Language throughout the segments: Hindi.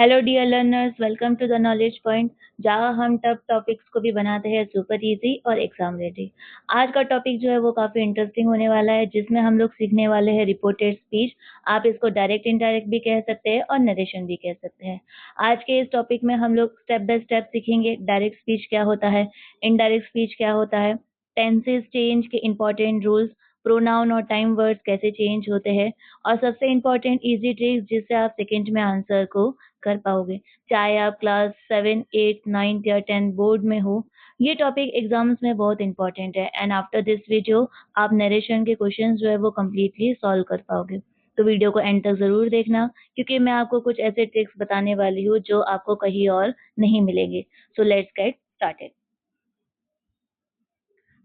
Hello dear learners, welcome to the knowledge point, जहाँ हम टफ टॉपिक्स को भी बनाते हैं सुपर इजी और एग्जाम रेडी। आज का टॉपिक जो है वो काफ़ी इंटरेस्टिंग होने वाला है, जिसमें हम लोग सीखने वाले हैं रिपोर्टेड स्पीच। आप इसको डायरेक्ट इनडायरेक्ट भी कह सकते हैं और नरेशन भी कह सकते हैं। आज के इस टॉपिक में हम लोग स्टेप बाय स्टेप सीखेंगे डायरेक्ट स्पीच क्या होता है, इनडायरेक्ट स्पीच क्या होता है, टेंसेस चेंज के इंपॉर्टेंट रूल्स, प्रोनाउन और टाइम वर्ड्स कैसे चेंज होते हैं, और सबसे इम्पोर्टेंट इजी ट्रिक्स जिससे आप सेकेंड में आंसर को कर पाओगे, चाहे आप क्लास 7, 8, 9 या 10 बोर्ड में हो। ये टॉपिक एग्जाम्स में बहुत इंपॉर्टेंट है एंड आफ्टर दिस वीडियो आप नरेशन के क्वेश्चंस जो है वो कम्प्लीटली सॉल्व कर पाओगे। तो वीडियो को एंड तक ज़रूर देखना, क्योंकि मैं आपको कुछ ऐसे ट्रिक्स बताने वाली हूँ जो आपको कहीं और नहीं मिलेंगे। So let's get started.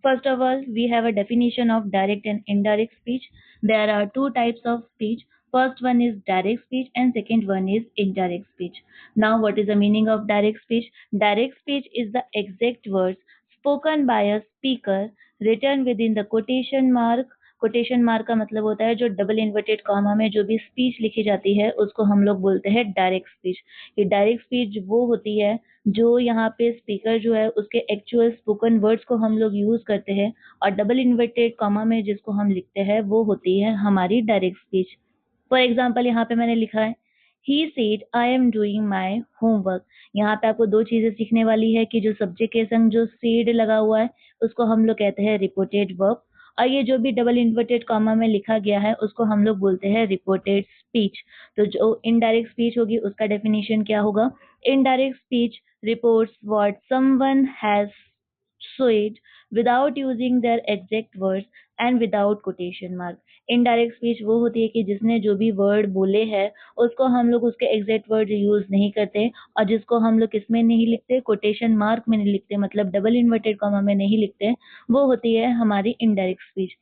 First of all, we have a definition of direct and indirect speech. There are two types of speech. First one is direct speech and second one is indirect speech. Now, what is the meaning of direct speech? Direct speech is the exact words spoken by a speaker written within the quotation mark. Quotation mark का मतलब होता है जो डबल इन्वर्टेड कॉमा में जो भी स्पीच लिखी जाती है उसको हम लोग बोलते हैं डायरेक्ट स्पीच। ये डायरेक्ट स्पीच वो होती है जो यहाँ पे स्पीकर जो है उसके एक्चुअल स्पोकन वर्ड्स को हम लोग यूज करते हैं, और डबल इन्वर्टेड कॉमा में जिसको हम लिखते हैं वो होती है हमारी डायरेक्ट स्पीच। फॉर एग्जाम्पल यहाँ पे मैंने लिखा है he said I am doing my homework. यहाँ पे आपको दो चीजें सीखने वाली है कि जो सब्जेक्ट के संग जो सेड लगा हुआ है उसको हम लोग कहते हैं रिपोर्टेड वर्ब, और ये जो भी डबल इन्वर्टेड कॉमा में लिखा गया है उसको हम लोग बोलते हैं रिपोर्टेड स्पीच। तो जो इनडायरेक्ट स्पीच होगी उसका डेफिनेशन क्या होगा? Indirect speech reports what someone has said without using their exact words and without quotation mark. Indirect speech वो होती है कि जिसने जो भी वर्ड बोले हैं उसको हम लोग उसके एग्जैक्ट वर्ड यूज नहीं करते, और जिसको हम लोग किसमें नहीं लिखते, कोटेशन मार्क में नहीं लिखते, मतलब डबल इन्वर्टेड कॉमा में नहीं लिखते, वो होती है हमारी इनडायरेक्ट स्पीच।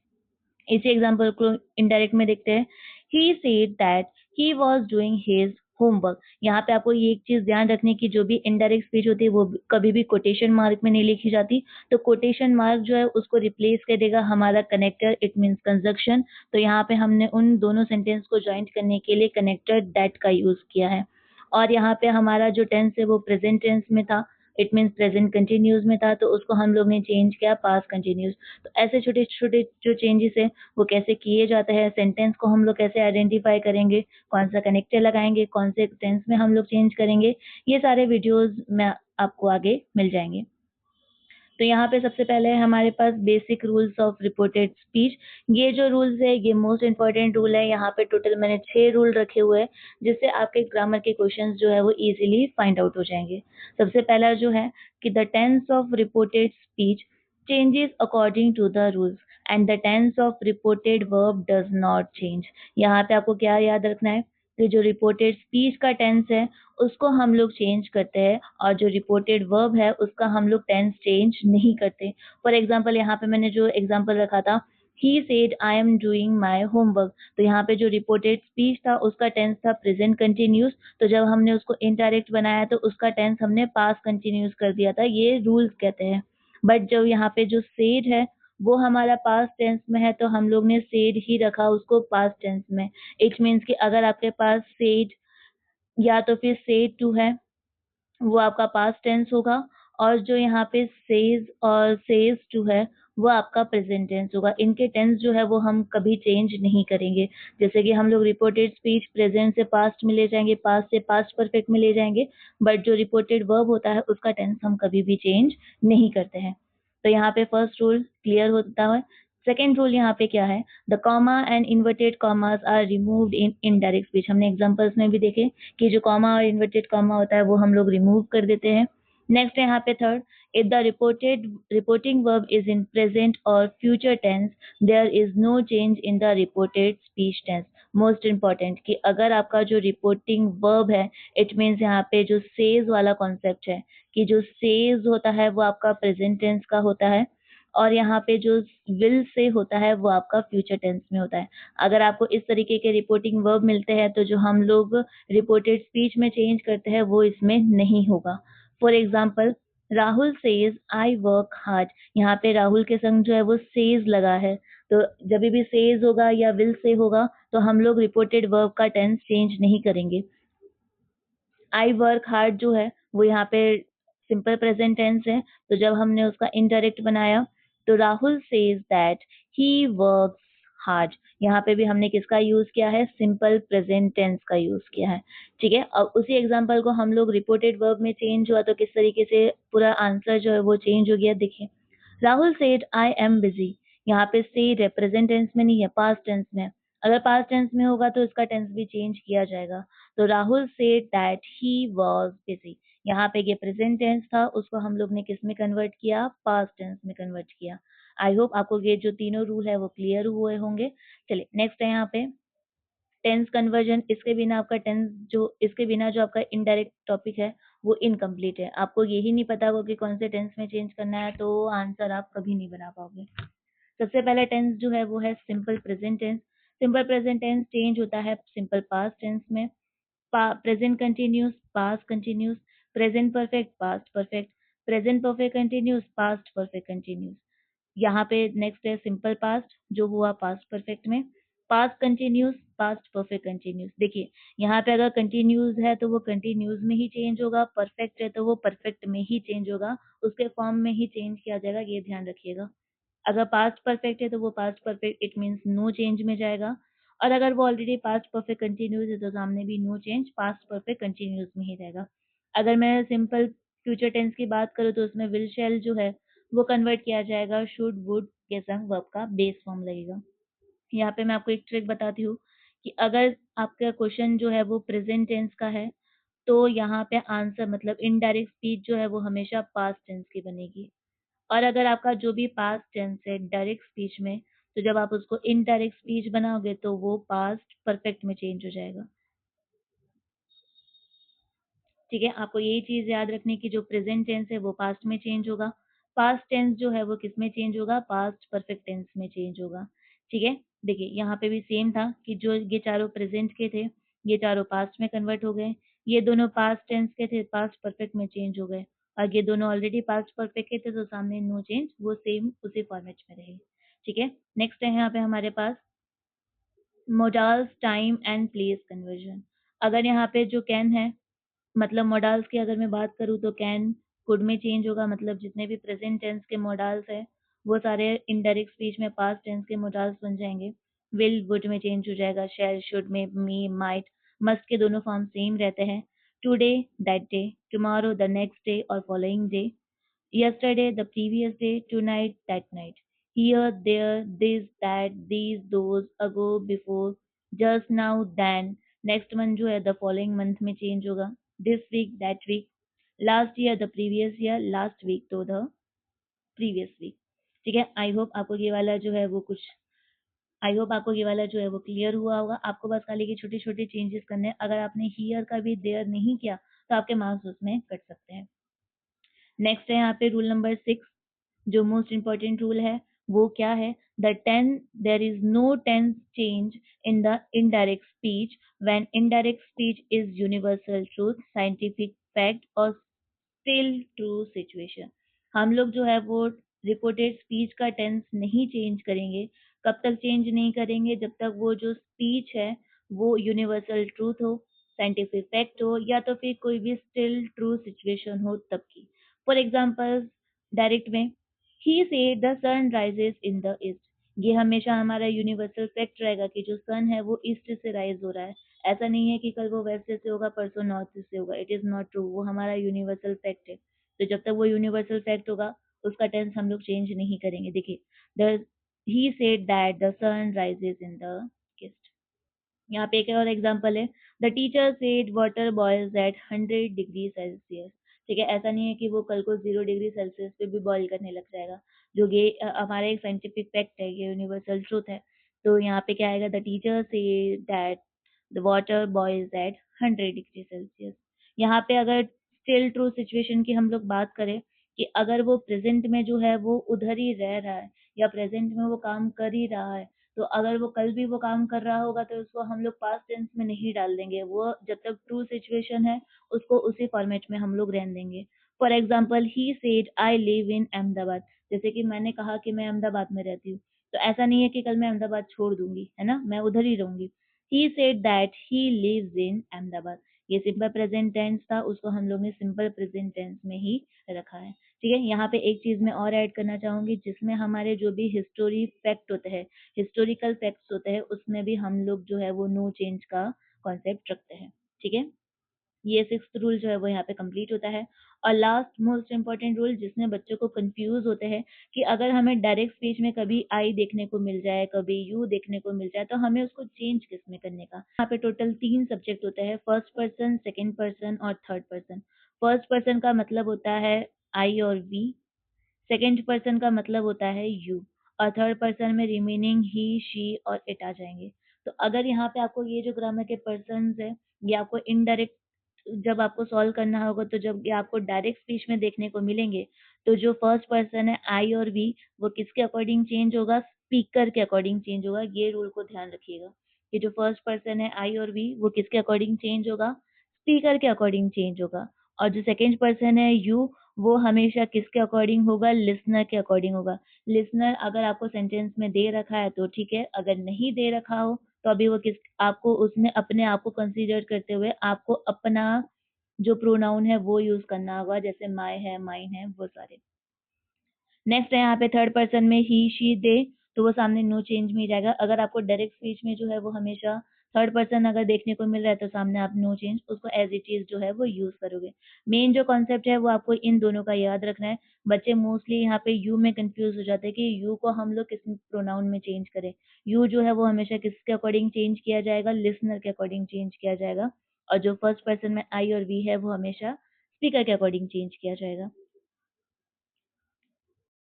इसी एग्जाम्पल को इनडायरेक्ट में देखते हैं। ही said that he was doing his homework. यहाँ पे आपको ये एक चीज ध्यान रखने की, जो भी इनडायरेक्ट स्पीच होती है वो कभी भी कोटेशन मार्क में नहीं लिखी जाती। तो कोटेशन मार्क जो है उसको रिप्लेस कर देगा हमारा कनेक्टर, इट मीन्स कंजक्शन। तो यहाँ पे हमने उन दोनों सेंटेंस को ज्वाइंट करने के लिए कनेक्टर दैट का यूज किया है। और यहाँ पे हमारा जो टेंस है वो प्रेजेंट टेंस में था, इट मीन्स प्रेजेंट कंटिन्यूस में था, तो उसको हम लोग ने चेंज किया पास्ट कंटिन्यूस। तो ऐसे छोटे छोटे जो चेंजेस है वो कैसे किए जाते हैं, सेंटेंस को हम लोग कैसे आइडेंटिफाई करेंगे, कौन सा कनेक्टर लगाएंगे, कौन से टेंस में हम लोग चेंज करेंगे, ये सारे वीडियोस में आपको आगे मिल जाएंगे। तो यहाँ पे सबसे पहले है हमारे पास basic rules of reported speech. ये जो रूल्स है ये मोस्ट इंपॉर्टेंट रूल है। यहाँ पे टोटल मैंने 6 रूल रखे हुए हैं, जिससे आपके ग्रामर के क्वेश्चंस जो है वो इजीली फाइंड आउट हो जाएंगे। सबसे पहला जो है कि the tense of reported speech changes according to the rules and the tense of reported verb does not change। यहाँ पे आपको क्या याद रखना है कि जो रिपोर्टेड स्पीच का टेंस है उसको हम लोग चेंज करते हैं, और जो रिपोर्टेड वर्ब है उसका हम लोग टेंस चेंज नहीं करते। फॉर एग्जाम्पल यहाँ पे मैंने जो एग्जाम्पल रखा था, ही said I am doing my homework, तो यहाँ पे जो रिपोर्टेड स्पीच था उसका टेंस था प्रेजेंट कंटिन्यूस। तो जब हमने उसको इनडायरेक्ट बनाया तो उसका टेंस हमने पास्ट कंटिन्यूस कर दिया था, ये रूल्स कहते हैं। बट जो यहाँ पे जो सेड है वो हमारा पास्ट टेंस में है, तो हम लोग ने सेड ही रखा उसको पास्ट टेंस में। इट मीन्स कि अगर आपके पास सेड या तो फिर सेड टू है वो आपका पास्ट टेंस होगा, और जो यहाँ पे सेज और सेज टू है वो आपका प्रेजेंट टेंस होगा। इनके टेंस जो है वो हम कभी चेंज नहीं करेंगे। जैसे कि हम लोग रिपोर्टेड स्पीच प्रेजेंट से पास्ट में ले जाएंगे, पास्ट से पास्ट परफेक्ट में ले जाएंगे, बट जो रिपोर्टेड वर्ब होता है उसका टेंस हम कभी भी चेंज नहीं करते हैं। तो यहाँ पे फर्स्ट रूल क्लियर होता है। सेकेंड रूल यहाँ पे क्या है, the comma and inverted commas are removed in indirect speech. हमने एग्जांपल्स में भी देखे कि जो कॉमा और इन्वर्टेड कॉमा होता है वो हम लोग रिमूव कर देते हैं। नेक्स्ट है यहाँ पे third, if the reporting verb is in present और future tense there is no change in the reported speech tense. Most important कि अगर आपका जो रिपोर्टिंग वर्ब है, इट मीन्स यहाँ पे जो सेज वाला कॉन्सेप्ट है कि जो सेज होता है वो आपका प्रेजेंट टेंस का होता है, और यहाँ पे जो विल से होता है वो आपका फ्यूचर टेंस में होता है। अगर आपको इस तरीके के रिपोर्टिंग वर्ब मिलते हैं तो जो हम लोग रिपोर्टेड स्पीच में चेंज करते हैं वो इसमें नहीं होगा। For example, Rahul says I work hard. यहाँ पे राहुल के संग जो है वो सेज लगा है, तो जब भी सेज होगा या विल से होगा तो हम लोग रिपोर्टेड वर्ब का टेंस चेंज नहीं करेंगे। आई वर्क हार्ड जो है वो यहाँ पे सिंपल प्रेजेंट टेंस है, तो जब हमने उसका इनडायरेक्ट बनाया तो Rahul says that he works hard, यहाँ पे भी हमने किसका यूज किया है, सिंपल प्रेजेंट टेंस का यूज किया है। ठीक है, अब उसी एग्जांपल को हम लोग रिपोर्टेड वर्ब में चेंज हुआ तो किस तरीके से पूरा आंसर जो है वो चेंज हो गया, देखिए Rahul said I am busy, यहाँ पे से रिप्रेजेंट टेंस में नहीं है, पास्ट टेंस में है। अगर पास्ट टेंस में होगा तो इसका टेंस भी चेंज किया जाएगा, तो Rahul said that he was busy, यहाँ पे ये प्रेजेंट टेंस था उसको हम लोग ने किस में कन्वर्ट किया, पास्ट टेंस में कन्वर्ट किया। आई होप आपको ये जो तीनों रूल है वो क्लियर हुए होंगे। चलिए नेक्स्ट है यहाँ पे टेंस कन्वर्जन, इसके बिना जो आपका इनडायरेक्ट टॉपिक है वो इनकम्प्लीट है। आपको यही नहीं पता होगा कि कौन से टेंस में चेंज करना है तो आंसर आप कभी नहीं बना पाओगे। सबसे पहला टेंस जो है वो है simple present tense. Simple present tense change होता है सिंपल पास्ट टेंस में। Present continuous past continuous, present perfect past perfect, present perfect continuous past perfect continuous. यहाँ पे नेक्स्ट है सिंपल पास्ट जो हुआ पास्ट परफेक्ट में, past continuous past perfect continuous. देखिए यहाँ पे अगर कंटिन्यूस है तो वो कंटिन्यूस में ही चेंज होगा, परफेक्ट है तो वो परफेक्ट में ही चेंज होगा, उसके फॉर्म में ही चेंज किया जाएगा, ये ध्यान रखिएगा। अगर पास्ट परफेक्ट है तो वो past perfect it means no change में जाएगा, और अगर वो ऑलरेडी पास्ट परफेक्ट कंटिन्यूस है तो सामने भी no change past perfect continuous में ही रहेगा। अगर मैं सिंपल फ्यूचर टेंस की बात करूँ तो उसमें विल शैल जो है वो कन्वर्ट किया जाएगा शुड वुड के संग वर्ब का बेस फॉर्म लगेगा। यहाँ पे मैं आपको एक ट्रिक बताती हूँ कि अगर आपका क्वेश्चन जो है वो प्रेजेंट टेंस का है तो यहाँ पे आंसर मतलब इनडायरेक्ट स्पीच जो है वो हमेशा पास्ट टेंस की बनेगी, और अगर आपका जो भी पास्ट टेंस है डायरेक्ट स्पीच में, तो जब आप उसको इनडायरेक्ट स्पीच बनाओगे तो वो पास्ट परफेक्ट में चेंज हो जाएगा। ठीक है, आपको यही चीज याद रखनी कि जो प्रेजेंट टेंस है वो पास्ट में चेंज होगा, पास्ट टेंस जो है वो किस में चेंज होगा, पास्ट परफेक्ट टेंस में चेंज होगा। ठीक है, देखिए यहाँ पे भी सेम था कि जो ये चारों प्रेजेंट के थे ये चारों पास्ट में कन्वर्ट हो गए, ये दोनों पास्ट टेंस के थे पास्ट परफेक्ट में चेंज हो गए, और ये दोनों ऑलरेडी पास्ट परफेक्ट के थे तो सामने नो चेंज, वो सेम उसी फॉर्मेट में रहे। ठीक है, नेक्स्ट है यहाँ पे हमारे पास modals time and place conversion. अगर यहाँ पे जो कैन है मतलब मॉडल्स की अगर मैं बात करूँ तो कैन कुड में चेंज होगा, मतलब जितने भी प्रेजेंट टेंस के मॉडल्स हैं वो सारे इनडायरेक्ट स्पीच में पास्ट टेंस के मॉडल्स बन जाएंगे। विल वुड में चेंज हो जाएगा, शैल शुड में, मी माइट मस्ट के दोनों फॉर्म सेम रहते हैं। Today that day, tomorrow the next day और following day, yesterday, the previous day, tonight, that night. Here, there, this, that, these, those, ago, before, just now, then. Next month जो है the following month में change होगा. This week, that week. Last year, the previous year. Last week तो the previous week. ठीक है, आई होप आपको ये वाला जो है वो कुछ आई होप आपको ये वाला जो है वो क्लियर हुआ होगा। आपको बस खाली की छोटे छोटे चेंजेस करने हैं। अगर आपने हियर का भी देयर नहीं किया तो आपके मार्क्स उसमें कट सकते हैं। नेक्स्ट है यहाँ पे रूल नंबर 6, जो मोस्ट इम्पॉर्टेंट रूल है वो क्या है, the then there is no tense change in the indirect speech when indirect speech is universal truth scientific fact और स्टिल ट्रू सिचुएशन। हम लोग जो है वो रिपोर्टेड स्पीच का टेंस नहीं चेंज करेंगे। कब तक चेंज नहीं करेंगे, जब तक वो जो स्पीच है वो यूनिवर्सल ट्रूथ हो, साइंटिफिक फैक्ट हो, या तो फिर कोई भी स्टिल ट्रू सिचुएशन हो तब की। फॉर एग्जाम्पल डायरेक्ट में ही said the sun rises in the east, ये हमेशा हमारा यूनिवर्सल फैक्ट रहेगा कि जो सन है वो ईस्ट से राइज हो रहा है। ऐसा नहीं है कि कल वो वेस्ट से होगा परसों नॉर्थ से होगा, इट इज नॉट ट्रू, वो हमारा यूनिवर्सल फैक्ट है। तो जब तक वो यूनिवर्सल फैक्ट होगा उसका टेंस हम लोग चेंज नहीं करेंगे। देखिए the he said that the sun rises in the east. यहाँ पे एक और एग्जांपल है, the teacher said water boils at 100 degree Celsius. ठीक है, ऐसा नहीं है कि वो कल को 0 डिग्री सेल्सियस पे भी बॉईल करने लग जाएगा, जो ये हमारा एक साइंटिफिक फैक्ट है, ये यूनिवर्सल ट्रूथ है। तो यहाँ पे क्या आएगा, the teacher said that the water boils at 100 degree Celsius. यहाँ पे अगर स्टिल ट्रू सिचुएशन की हम लोग बात करें कि अगर वो प्रेजेंट में जो है वो उधर ही रह रहा है या प्रेजेंट में वो काम कर ही रहा है, तो अगर वो कल भी वो काम कर रहा होगा तो उसको हम लोग पास्ट टेंस में नहीं डाल देंगे, वो जब तक ट्रू सिचुएशन है उसको उसी फॉर्मेट में हम लोग रहने देंगे। For example he said I live in Ahmedabad, जैसे कि मैंने कहा कि मैं अहमदाबाद में रहती हूँ, तो ऐसा नहीं है कि कल मैं अहमदाबाद छोड़ दूंगी, है ना, मैं उधर ही रहूंगी। He said that he lives in Ahmedabad, ये सिंपल प्रेजेंट टेंस था, उसको हम लोग ने सिंपल प्रेजेंट टेंस में ही रखा है। ठीक है, यहाँ पे एक चीज मैं और ऐड करना चाहूंगी, जिसमें हमारे जो भी हिस्टोरी फैक्ट होते हैं, हिस्टोरिकल फैक्ट्स होते हैं, उसमें भी हम लोग जो है वो नो चेंज का कॉन्सेप्ट रखते हैं। ठीक है, ये सिक्स्थ रूल जो है वो यहाँ पे कंप्लीट होता है। और लास्ट मोस्ट इंपॉर्टेंट रूल, जिसमें बच्चों को कंफ्यूज होते हैं कि अगर हमें डायरेक्ट स्पीच में कभी आई देखने को मिल जाए, कभी यू देखने को मिल जाए, तो हमें उसको चेंज किस में करने का। यहाँ पे टोटल 3 सब्जेक्ट होते हैं, फर्स्ट पर्सन, सेकेंड पर्सन और थर्ड पर्सन। फर्स्ट पर्सन का मतलब होता है आई और वी, सेकेंड पर्सन का मतलब होता है यू, और थर्ड पर्सन में रिमेनिंग ही, शी और इट आ जाएंगे। तो अगर यहाँ पे आपको ये जो ग्रामर के पर्सन है, ये आपको इनडायरेक्ट जब आपको सॉल्व करना होगा, तो जब ये आपको डायरेक्ट स्पीच में देखने को मिलेंगे, तो जो फर्स्ट पर्सन है आई और वी, वो किसके अकॉर्डिंग चेंज होगा, स्पीकर के अकॉर्डिंग चेंज होगा। ये रूल को ध्यान रखिएगा कि जो फर्स्ट पर्सन है आई और वी, वो किसके अकॉर्डिंग चेंज होगा, स्पीकर के अकॉर्डिंग चेंज होगा। और जो सेकेंड पर्सन है यू, वो हमेशा किसके अकॉर्डिंग होगा, लिसनर के अकॉर्डिंग होगा। लिसनर अगर आपको सेंटेंस में दे रखा है तो ठीक है, अगर नहीं दे रखा हो तो अभी वो किस आपको उसमें अपने आप को कंसीडर करते हुए आपको अपना जो प्रोनाउन है वो यूज करना होगा, जैसे माय है, माइन है, वो सारे। नेक्स्ट है यहाँ पे थर्ड पर्सन में ही, शी, दे, तो वो सामने नो चेंज में ही जाएगा। अगर आपको डायरेक्ट स्पीच में जो है वो हमेशा थर्ड पर्सन अगर देखने को मिल रहा है, तो सामने आप नो चेंज उसको एज इट इज जो है वो यूज करोगे। मेन जो कॉन्सेप्ट है वो आपको इन दोनों का याद रखना है। बच्चे मोस्टली यहाँ पे यू में कंफ्यूज हो जाते हैं कि यू को हम लोग किस प्रोनाउन में चेंज करें। यू जो है वो हमेशा किसके अकॉर्डिंग चेंज किया जाएगा, लिसनर के अकॉर्डिंग चेंज किया जाएगा। और जो फर्स्ट पर्सन में आई और वी है, वो हमेशा स्पीकर के अकॉर्डिंग चेंज किया जाएगा।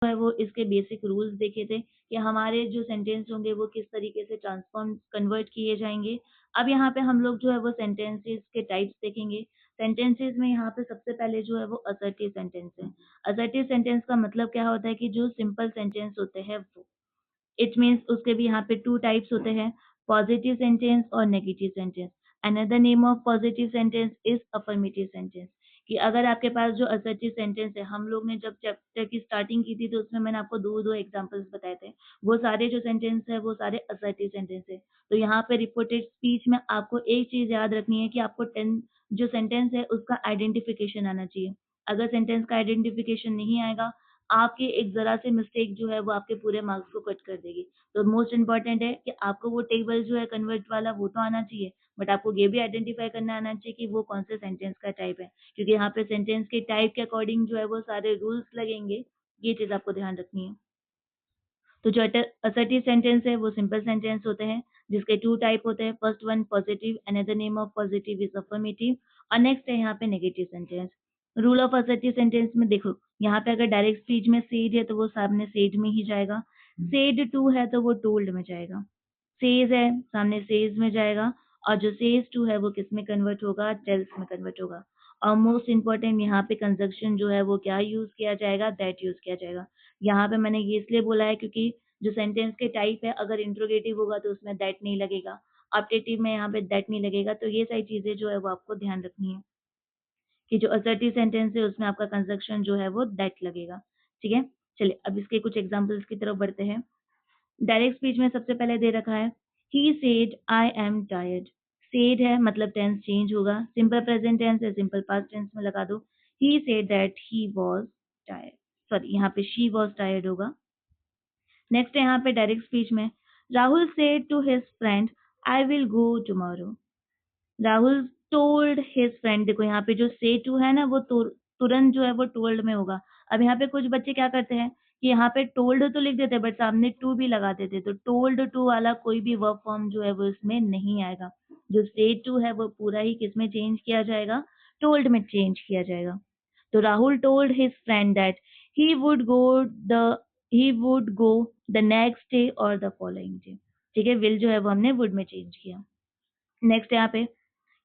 है वो इसके बेसिक रूल्स देखे थे कि हमारे जो सेंटेंस होंगे वो किस तरीके से ट्रांसफॉर्म कन्वर्ट किए जाएंगे। अब यहाँ पे हम लोग जो है वो सेंटेंसेस के टाइप्स देखेंगे। सेंटेंसेस में यहाँ पे सबसे पहले जो है वो असर्टिव सेंटेंस है। असर्टिव सेंटेंस का मतलब क्या होता है कि जो सिंपल सेंटेंस होते हैं वो, इट मीन्स उसके भी यहाँ पे 2 टाइप्स होते हैं, पॉजिटिव सेंटेंस और negative sentence. Another name of positive sentence is affirmative sentence. कि अगर आपके पास जो असर्टिव सेंटेंस है, हम लोग ने जब चैप्टर की स्टार्टिंग की थी तो उसमें मैंने आपको दो दो एग्जांपल्स बताए थे, वो सारे जो सेंटेंस है वो सारे असर्टिव सेंटेंस है। तो यहाँ पे रिपोर्टेड स्पीच में आपको एक चीज याद रखनी है कि आपको टेन जो सेंटेंस है उसका आइडेंटिफिकेशन आना चाहिए। अगर सेंटेंस का आइडेंटिफिकेशन नहीं आएगा, आपके एक जरा से मिस्टेक जो है वो आपके पूरे मार्क्स को कट कर देगी। तो मोस्ट इंपॉर्टेंट है कि आपको वो टेबल जो है कन्वर्ट वाला वो तो आना चाहिए, बट आपको ये भी आइडेंटिफाई करना आना चाहिए कि वो कौन से सेंटेंस का टाइप है, क्योंकि यहाँ पे सेंटेंस के टाइप के अकॉर्डिंग जो है वो सारे रूल्स लगेंगे। ये चीज आपको ध्यान रखनी है। तो जो असर्टिव सेंटेंस है वो सिंपल सेंटेंस होते हैं, जिसके 2 टाइप होते हैं। First one positive, another name of positive is affirmative. और नेक्स्ट है यहाँ पे negative sentence. Rule of assertive sentence में देखो, यहाँ पे अगर डायरेक्ट स्पीच में सेड है तो वो सामने सेड में ही जाएगा। सेड टू है तो वो टोल्ड में जाएगा। सेज है सामने सेज में जाएगा। और जो सेज टू है वो किस में कन्वर्ट होगा, टेल्स में कन्वर्ट होगा। और मोस्ट इंपॉर्टेंट यहाँ पे कंजक्शन जो है वो क्या यूज किया जाएगा, दैट यूज किया जाएगा। यहाँ पे मैंने ये इसलिए बोला है क्योंकि जो सेंटेंस के टाइप है, अगर इंट्रोगेटिव होगा तो उसमें दैट नहीं लगेगा, ऑब्जेक्टिव में यहाँ पे दैट नहीं लगेगा। तो ये सारी चीजें जो है वो आपको ध्यान रखनी है कि जो असर्टिव सेंटेंस है उसमें आपका कंजक्शन जो है वो दैट लगेगा। ठीक है, चलिए अब इसके कुछ एग्जाम्पल्स की तरफ बढ़ते हैं। डायरेक्ट स्पीच में सबसे पहले दे रखा है he said I am tired. Said है मतलब टेंस चेंज होगा, सिंपल प्रेजेंट टेंस है, सिंपल पास्ट टेंस में लगा दो। He said that he was tired, sorry यहाँ पे शी वाज टायर्ड होगा। नेक्स्ट है यहाँ पे डायरेक्ट स्पीच में, Rahul said to his friend I will go tomorrow. Rahul told his friend, देखो यहाँ पे जो से टू है ना वो तुरंत जो है वो टोल्ड में होगा। अब यहाँ पे कुछ बच्चे क्या करते हैं कि यहाँ पे टोल्ड तो लिख देते हैं बट सामने टू भी लगा देते हैं, तो टोल्ड टू वाला कोई भी वर्ब फॉर्म जो है वो इसमें नहीं आएगा। जो से टू है वो पूरा ही किसमें चेंज किया जाएगा, टोल्ड में चेंज किया जाएगा। तो Rahul told his friend that he would go the he would go the next day और द फॉलोइंग डे। ठीक है, विल जो है वो हमने वुड में चेंज किया। नेक्स्ट यहाँ पे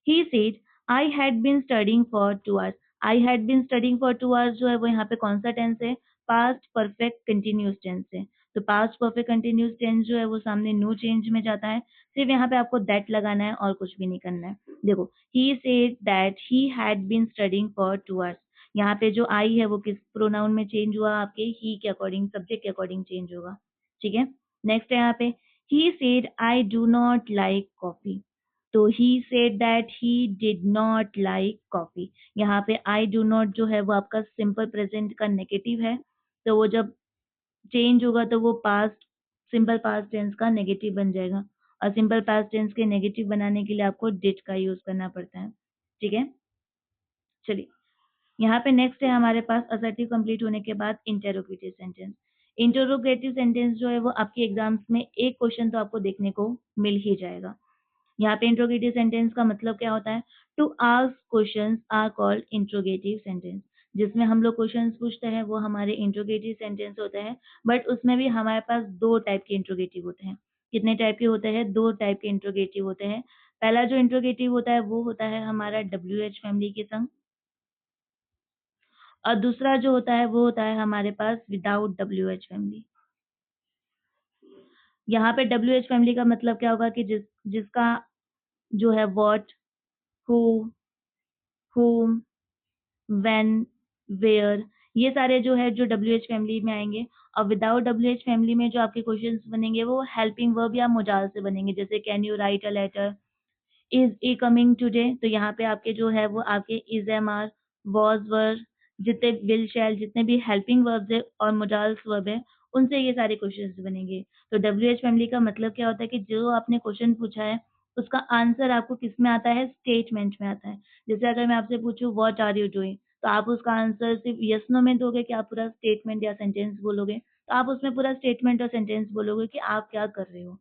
he said I had been studying for 2 hours। I had been studying for 2 hours जो है वो यहाँ पे कौन सा टेंस है, पास्ट परफेक्ट कंटिन्यूस टेंस है। तो पास्ट परफेक्ट कंटिन्यूस टेंस जो है वो सामने नो चेंज में जाता है, सिर्फ यहाँ पे आपको दैट लगाना है और कुछ भी नहीं करना है। देखो he said that he had been studying for 2 hours, यहाँ पे जो आई है वो किस प्रोनाउन में चेंज हुआ, आपके ही के अकॉर्डिंग, सब्जेक्ट के अकॉर्डिंग चेंज होगा। ठीक है, नेक्स्ट है यहाँ पे he said I do not like coffee। तो ही said that he did not like coffee. यहाँ पे आई डू नॉट जो है वो आपका सिंपल प्रेजेंट का नेगेटिव है, तो वो जब चेंज होगा तो वो पास्ट सिंपल पास्ट टेंस का नेगेटिव बन जाएगा, और सिंपल पास्ट टेंस के नेगेटिव बनाने के लिए आपको डिड का यूज करना पड़ता है। ठीक है, चलिए यहाँ पे नेक्स्ट है हमारे पास असर्टिव कंप्लीट होने के बाद इंटेरोगेटिव सेंटेंस। इंटेरोगेटिव सेंटेंस जो है वो आपके एग्जाम्स में एक क्वेश्चन तो आपको देखने को मिल ही जाएगा। यहाँ पे इंट्रोगेटिव सेंटेंस का मतलब क्या होता है? To ask questions are called interrogative sentence. जिसमें हम लोग क्वेश्चंस पूछते हैं वो हमारे इंट्रोगेटिव सेंटेंस होते हैं, बट उसमें भी हमारे पास दो टाइप के इंट्रोगेटिव होते हैं। कितने टाइप के होते हैं? दो टाइप के इंट्रोगेटिव होते हैं। पहला जो इंट्रोगेटिव होता है वो होता है हमारा WH फैमिली के संग, और दूसरा जो होता है वो होता है हमारे पास विदाउट WH फैमिली। यहाँ पे WH फैमिली का मतलब क्या होगा कि जिसका जो है what, who, whom, when, where, ये सारे जो है जो WH फैमिली में आएंगे। और विदाउट WH फैमिली में जो आपके क्वेश्चंस बनेंगे वो हेल्पिंग वर्ब या मोडाल से बनेंगे, जैसे can you write a letter, is he coming today. तो यहाँ पे आपके जो है वो आपके is, am, are, was, were, जितने विल, शैल, जितने भी हेल्पिंग वर्ब्स है और मोडाल्स वर्ब है, उनसे ये सारे क्वेश्चंस बनेंगे। तो WH फैमिली का मतलब क्या होता है कि जो आपने क्वेश्चन पूछा है उसका आंसर आपको किस में आता है? स्टेटमेंट में आता है। जैसे अगर मैं आपसे पूछूं व्हाट आर यू डूइंग, तो आप उसका आंसर सिर्फ यस नो में दोगे कि आप पूरा स्टेटमेंट या सेंटेंस बोलोगे? तो आप उसमें पूरा स्टेटमेंट और सेंटेंस बोलोगे कि आप क्या कर रहे हो।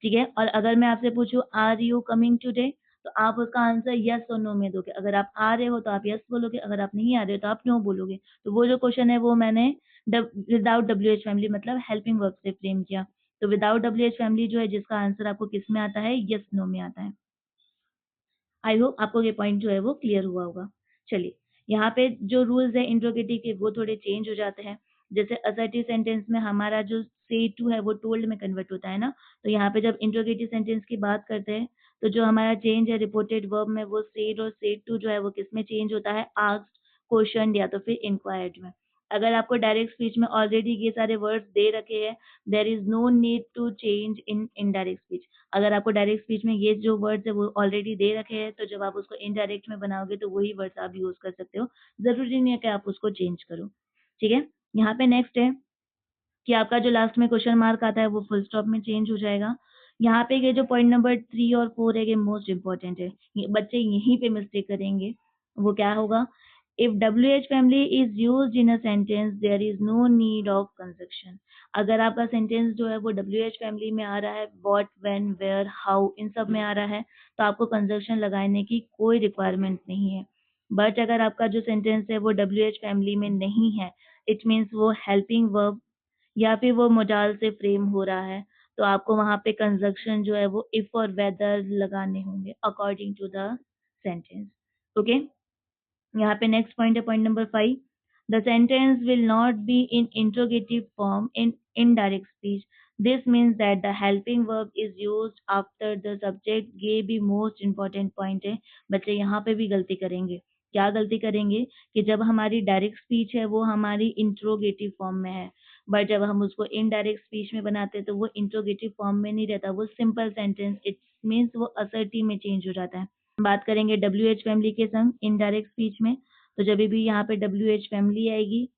ठीक है, और अगर मैं आपसे पूछूं आर यू कमिंग टुडे, तो आप उसका आंसर यस और नो में दोगे। अगर आप आ रहे हो तो आप यस बोलोगे, अगर आप नहीं आ रहे हो तो आप नो बोलोगे। तो वो जो क्वेश्चन है वो मैंने विदाउट WH फैमिली मतलब हेल्पिंग वर्ब से फ्रेम किया। तो विदाउट WH फैमिली जो है जिसका आंसर आपको किस में आता है? यस नो में आता है। आई होप आपको ये पॉइंट जो है वो क्लियर हुआ होगा। चलिए यहाँ पे जो रूल्स है इंट्रोगेटिव के वो थोड़े चेंज हो जाते हैं। जैसे असर्टिव सेंटेंस में हमारा जो से टू है वो टोल्ड में कन्वर्ट होता है ना, तो यहाँ पे जब इंट्रोगेटिव सेंटेंस की बात करते हैं तो जो हमारा चेंज है रिपोर्टेड वर्ब में वो सेड और सेड टू जो है वो किस में चेंज होता है? आस्क्ड, क्वेश्चन या तो फिर इंक्वायर्ड में। अगर आपको डायरेक्ट स्पीच में ऑलरेडी ये सारे वर्ड्स दे रखे हैं, there is no need to change in indirect speech. अगर आपको डायरेक्ट स्पीच में ये जो वर्ड्स है वो ऑलरेडी दे रखे हैं, तो जब आप उसको इनडायरेक्ट में बनाओगे तो वही वर्ड्स आप यूज कर सकते हो। जरूरी नहीं है कि आप उसको चेंज करो। ठीक है, यहाँ पे नेक्स्ट है कि आपका जो लास्ट में क्वेश्चन मार्क आता है वो फुल स्टॉप में चेंज हो जाएगा। यहाँ पे ये जो पॉइंट नंबर 3 और 4 है ये मोस्ट इंपॉर्टेंट है, ये बच्चे यहीं पे मिस्टेक करेंगे। वो क्या होगा? If WH family is used in a sentence there is no need of conjunction. अगर आपका सेंटेंस जो है वो WH फैमिली में आ रहा है, व्हाट, व्हेन, वेयर, हाउ, इन सब में आ रहा है, तो आपको कंजक्शन लगाने की कोई रिक्वायरमेंट नहीं है। बट अगर आपका जो सेंटेंस है वो WH फैमिली में नहीं है, इट मीन्स वो हेल्पिंग वर्ब या फिर वो मोडाल से फ्रेम हो रहा है, तो आपको वहाँ पे कंजक्शन जो है वो इफ और वेदर लगाने होंगे according to the sentence. Okay, यहाँ पे नेक्स्ट पॉइंट है point number 5। The sentence will not be in interrogative form in indirect speech. This means that the helping verb is used after the subject. ये भी मोस्ट इंपॉर्टेंट पॉइंट है। बच्चे यहाँ पे भी गलती करेंगे। क्या गलती करेंगे? कि जब हमारी डायरेक्ट स्पीच है वो हमारी इंट्रोगेटिव फॉर्म में है, बट जब हम उसको इनडायरेक्ट स्पीच में बनाते हैं तो वो इंट्रोगेटिव फॉर्म में नहीं रहता, वो सिंपल सेंटेंस, इट मीन्स वो असर्टिव में चेंज हो जाता है। बात करेंगे WH फैमिली के संग इनडायरेक्ट स्पीच में, तो जब भी यहाँ पे WH फैमिली आएगी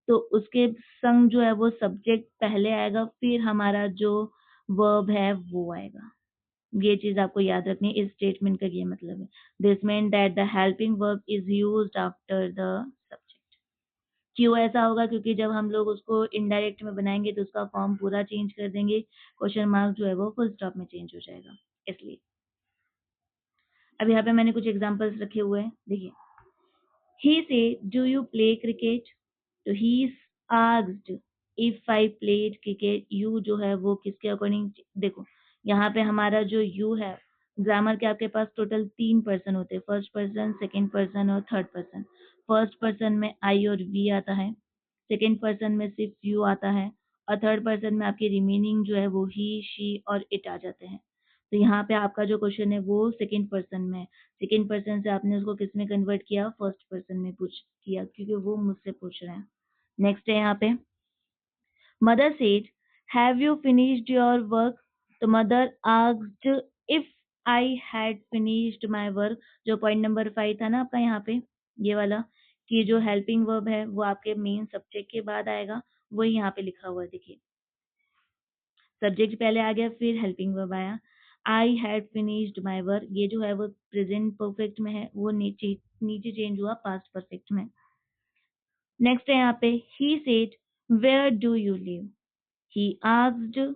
तो उसके संग जो है वो सब्जेक्ट पहले आएगा, फिर हमारा जो वर्ब है वो आएगा। ये चीज आपको याद रखनी है। इस स्टेटमेंट का ये मतलब है, this mean that the helping verb is used after the subject. क्यों ऐसा होगा? क्योंकि जब हम लोग उसको इनडायरेक्ट में बनाएंगे तो उसका फॉर्म पूरा चेंज कर देंगे, क्वेश्चन मार्क जो है वो फुल स्टॉप में चेंज हो जाएगा, इसलिए। अब यहाँ पे मैंने कुछ एग्जांपल्स रखे हुए हैं, देखिए। He said, "Do you play cricket?" तो he asked if I played cricket. You जो है वो किसके अकॉर्डिंग? देखो यहाँ पे हमारा जो you है, ग्रामर के आपके पास टोटल 3 पर्सन होते हैं, फर्स्ट पर्सन, सेकंड पर्सन और थर्ड पर्सन। फर्स्ट पर्सन में I और V आता है, सेकंड पर्सन में सिर्फ you आता है, और थर्ड पर्सन में आपके रिमेनिंग जो है वो he, she और it आ जाते हैं। तो यहाँ पे आपका जो क्वेश्चन है वो सेकंड पर्सन में है। सेकंड पर्सन से आपने उसको किस में कन्वर्ट किया? फर्स्ट पर्सन में पूछ किया, क्योंकि वो मुझसे पूछ रहे हैं। नेक्स्ट है यहाँ पे, mother said, have you finished your work? तो mother asked if I had finished my work, जो पॉइंट नंबर 5 था ना आपका यहाँ पे, ये वाला, कि जो हेल्पिंग वर्ब है वो आपके मेन सब्जेक्ट के बाद आएगा, वही यहाँ पे लिखा हुआ है देखिए। सब्जेक्ट पहले आ गया, फिर हेल्पिंग वर्ब आया। आई हैड फिनिश्ड माई वर्क, ये जो है वो प्रेजेंट परफेक्ट में है, वो नीचे नीचे चेंज हुआ पास्ट परफेक्ट में। नेक्स्ट है यहाँ पे, he said where do you live, he asked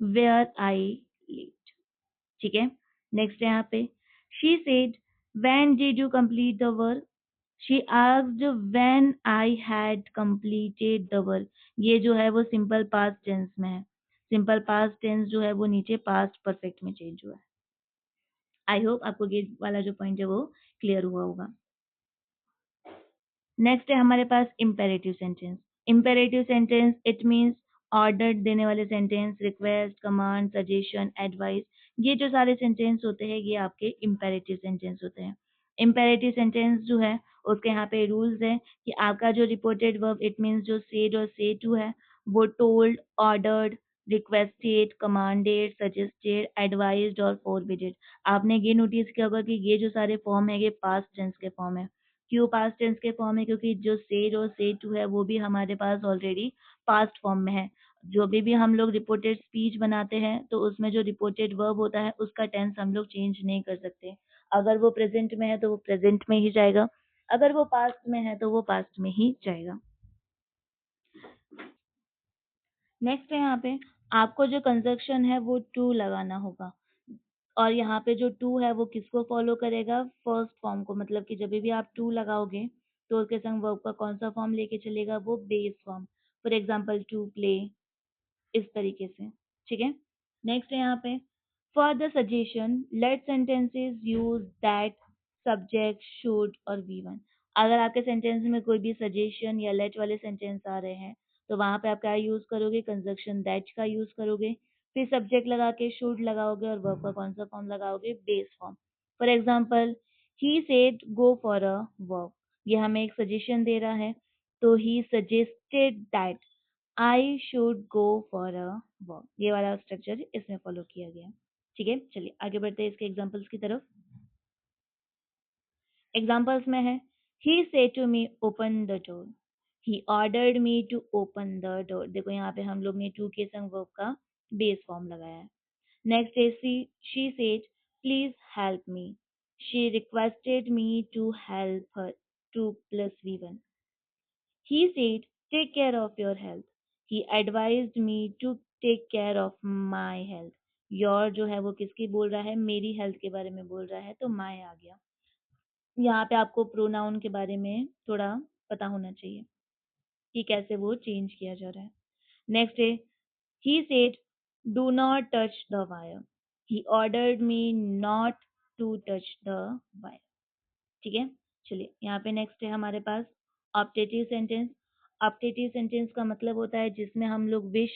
where I live. ठीक है। नेक्स्ट है यहाँ पे, she said when did you complete the work, she asked when I had completed the work, ये जो है वो सिंपल पास्ट टेंस में है। सिंपल पास्ट टेंस जो है वो नीचे पास्ट परफेक्ट में चेंज हुआ है। आई होप आपको ये वाला जो पॉइंट है वो क्लियर हुआ होगा। नेक्स्ट है हमारे पास imperative sentence. Imperative sentence it means order देने वाले sentence, request, command, suggestion, advice, ये जो सारे सेंटेंस होते हैं ये आपके इम्पेरेटिव सेंटेंस होते हैं। इम्पेरेटिव सेंटेंस जो है उसके यहाँ पे रूल्स है कि आपका जो रिपोर्टेड वर्ब इट मीन्स जो सेड और से टू है वो told, ordered, requested, commanded, suggested, advised और फोरबिडेड। आपने ये नोटिस किया होगा कि ये जो सारे फॉर्म है ये पास्ट टेंस के फॉर्म है। क्यों पास्ट टेंस के फॉर्म है? क्योंकि जो सेड और से टू है वो भी हमारे पास ऑलरेडी पास्ट फॉर्म में है। जो भी हम लोग रिपोर्टेड स्पीच बनाते हैं तो उसमें जो रिपोर्टेड वर्ब होता है उसका टेंस हम लोग चेंज नहीं कर सकते। अगर वो प्रेजेंट में है तो वो प्रेजेंट में ही जाएगा, अगर वो पास्ट में है तो वो पास्ट में ही जाएगा। नेक्स्ट है यहाँ पे, आपको जो कंजक्शन है वो टू लगाना होगा। और यहाँ पे जो टू है वो किसको फॉलो करेगा? फर्स्ट फॉर्म को, मतलब कि जब भी आप टू लगाओगे तो उसके संग वर्ब का कौन सा फॉर्म लेके चलेगा? वो base form. For example to play, इस तरीके से। ठीक है। नेक्स्ट है यहाँ पे, for the suggestion let sentences use that, subject, should और वी वन। अगर आपके सेंटेंस में कोई भी सजेशन या लेट वाले सेंटेंस आ रहे हैं तो वहां पे आप क्या यूज करोगे? कंजक्शन दैट का यूज करोगे, फिर सब्जेक्ट लगा के शुड लगाओगे और वर्ब का कौन सा फॉर्म लगाओगे? Base form. For example he said go for a walk, ये हमें एक सजेशन दे रहा है, तो he suggested that I should go for a walk, ये वाला स्ट्रक्चर इसमें फॉलो किया गया। ठीक है, चलिए आगे बढ़ते हैं इसके एग्जांपल्स की तरफ। एग्जांपल्स में है, he said to me open the door, he ordered me to open the door. देखो यहाँ पे हम लोग ने टू के संग वर्ब का बेस फॉर्म लगाया है। नेक्स्ट है, she said please help me, she requested me to help her, to plus V one. He said, take care of your health. He advised me to take care of my health. Your जो है वो किसकी बोल रहा है? मेरी हेल्थ के बारे में बोल रहा है, तो my आ गया। यहाँ पे आपको प्रोनाउन के बारे में थोड़ा पता होना चाहिए कि कैसे वो चेंज किया जा रहा है। नेक्स्ट है, he said, do not touch the wire. He ordered me not to touch the wire. ठीक है। चलिए यहाँ पे नेक्स्ट है हमारे पास ऑप्टेटिव सेंटेंस। ऑप्टेटिव सेंटेंस का मतलब होता है जिसमें हम लोग विश,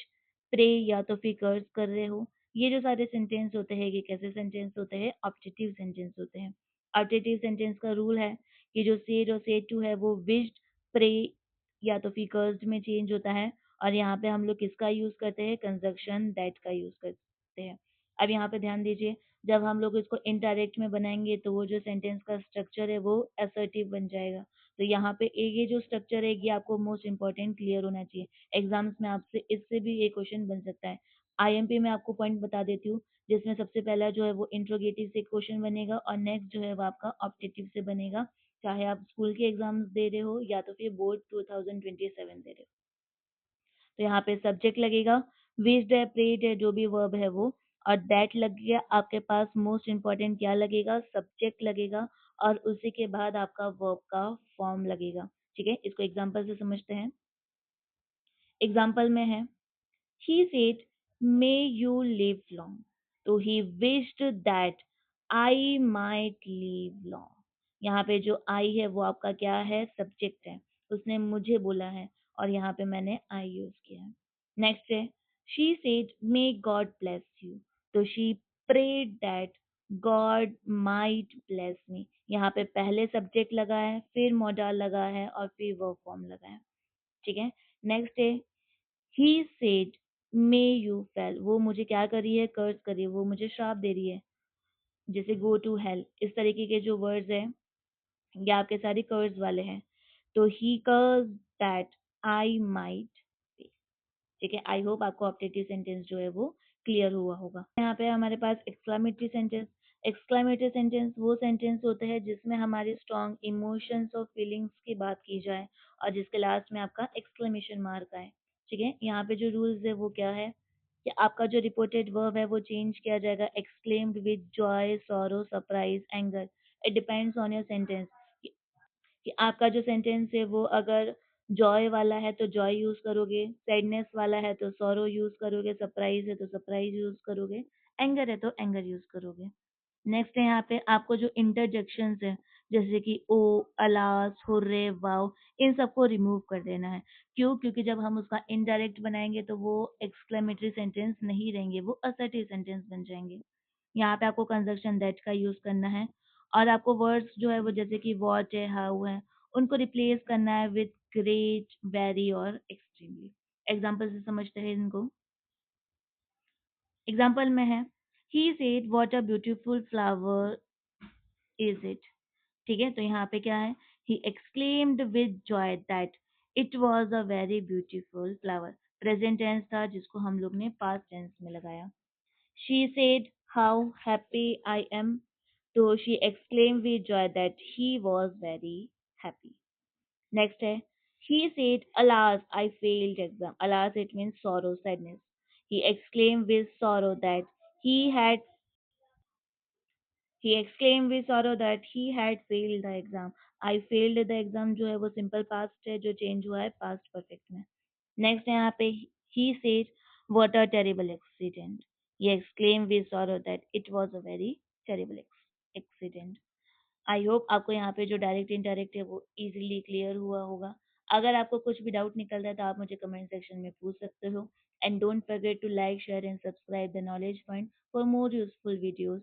प्रे या तो फिर कर्ज कर रहे हो। ये जो सारे सेंटेंस होते हैं ये कैसे सेंटेंस होते हैं? ऑप्टेटिव सेंटेंस होते हैं। ऑप्टेटिव सेंटेंस का रूल है कि जो सेड और सेड टू है वो विश्ड, प्रे या तो फिर कर्ज में चेंज होता है। और यहाँ पे हम लोग किसका यूज करते हैं? कंजक्शन दैट का यूज करते हैं। अब यहाँ पे ध्यान दीजिए, जब हम लोग इसको इनडायरेक्ट में बनाएंगे तो वो जो सेंटेंस का स्ट्रक्चर है वो असर्टिव बन जाएगा। तो यहाँ पे ये जो स्ट्रक्चर है ये आपको मोस्ट इंपॉर्टेंट क्लियर होना चाहिए। एग्जाम्स में आपसे इससे भी एक क्वेश्चन बन सकता है। आईएमपी में आपको पॉइंट बता देती हूँ, जिसमें सबसे पहला जो है वो इंट्रोगेटिव से क्वेश्चन बनेगा और नेक्स्ट जो है वो आपका ऑप्टेटिव से बनेगा, चाहे आप स्कूल के एग्जाम्स दे रहे हो या तो फिर बोर्ड 2027 दे रहे हो। तो यहाँ पे सब्जेक्ट लगेगा, विश्ड है, प्रेड है, जो भी वर्ब है वो, और दैट लग गया। आपके पास मोस्ट इंपॉर्टेंट क्या लगेगा? सब्जेक्ट लगेगा, और उसी के बाद आपका वर्ब का फॉर्म लगेगा। ठीक है, इसको एग्जांपल से समझते हैं। एग्जांपल में है, he said, may you live long. तो he wished that I might live long. यहाँ पे जो I है वो आपका क्या है? सब्जेक्ट है। उसने मुझे बोला है और यहाँ पे मैंने I यूज किया है। नेक्स्ट है, she said, may God bless you. तो she prayed that God might bless me. यहाँ पे पहले सब्जेक्ट लगा है, फिर मॉडल लगा है और फिर वर्ब फॉर्म लगा है। ठीक है। नेक्स्ट है, he said may you fail, वो मुझे क्या कर रही है? कर्ज कर रही है, वो मुझे श्राप दे रही है। जैसे गो टू हेल, इस तरीके के जो वर्ड्स हैं ये आपके सारे कर्स वाले हैं। तो ही कर्स दैट आई माइट, ठीक है। आई होप आपको ऑप्टेटिव सेंटेंस जो है वो क्लियर हुआ होगा। यहाँ पे हमारे पास एक्सक्लामेटरी सेंटेंस। एक्सक्लामेटरी सेंटेंस वो सेंटेंस होते हैं जिसमें हमारे स्ट्रॉन्ग इमोशंस और फीलिंग्स की बात की जाए और जिसके लास्ट में आपका एक्सक्लेमेशन मार्क आए, ठीक है। यहाँ पे जो रूल्स है वो क्या है कि आपका जो रिपोर्टेड वर्ब है वो चेंज किया जाएगा exclaimed with Joy, sorrow, surprise, anger. It depends on your sentence कि आपका जो सेंटेंस है वो अगर जॉय वाला है तो जॉय यूज करोगे, सैडनेस वाला है तो सॉरो यूज करोगे, सरप्राइज है तो सरप्राइज यूज करोगे, एंगर है तो एंगर यूज करोगे। नेक्स्ट है यहाँ पे आपको जो इंटरजेक्शंस है जैसे कि ओ, अलास, हुर्रे, वाओ, इन सबको रिमूव कर देना है। क्यों? क्योंकि जब हम उसका इनडायरेक्ट बनाएंगे तो वो एक्सक्लेमेटरी सेंटेंस नहीं रहेंगे, वो असर्टिव सेंटेंस बन जाएंगे। यहाँ पे आपको कंजक्शन दैट का यूज करना है और आपको वर्ड्स जो है वो जैसे कि वॉट है, हाउ है, उनको रिप्लेस करना है विथ ग्रेट, वेरी और एक्सट्रीमली। एग्जाम्पल से समझते हैं इनको। एग्जाम्पल में है he said what a beautiful flower is it, ठीक है। तो यहाँ पे क्या है, he exclaimed with joy that it was a very beautiful flower. Present tense था जिसको हम लोग ने पास्ट टेंस में लगाया। She said how happy I am, तो she exclaim with joy that he was very happy. Next है he said alas I failed exam, alas it means sorrow, sadness। he exclaimed with sorrow that he had he exclaimed with sorrow that he had failed the exam। I failed the exam जो है वो सिंपल पास्ट है जो चेंज हुआ है पास्ट परफेक्ट में। नेक्स्ट है यहाँ पे he said what a terrible accident, he exclaimed with sorrow that it was a very terrible accident। I hope आपको यहाँ पे जो डायरेक्ट इनडायरेक्ट है वो इजीली क्लियर हुआ होगा। अगर आपको कुछ भी डाउट निकल रहा है तो आप मुझे कमेंट सेक्शन में पूछ सकते हो। And don't forget to like, share and subscribe the knowledge point for more useful videos.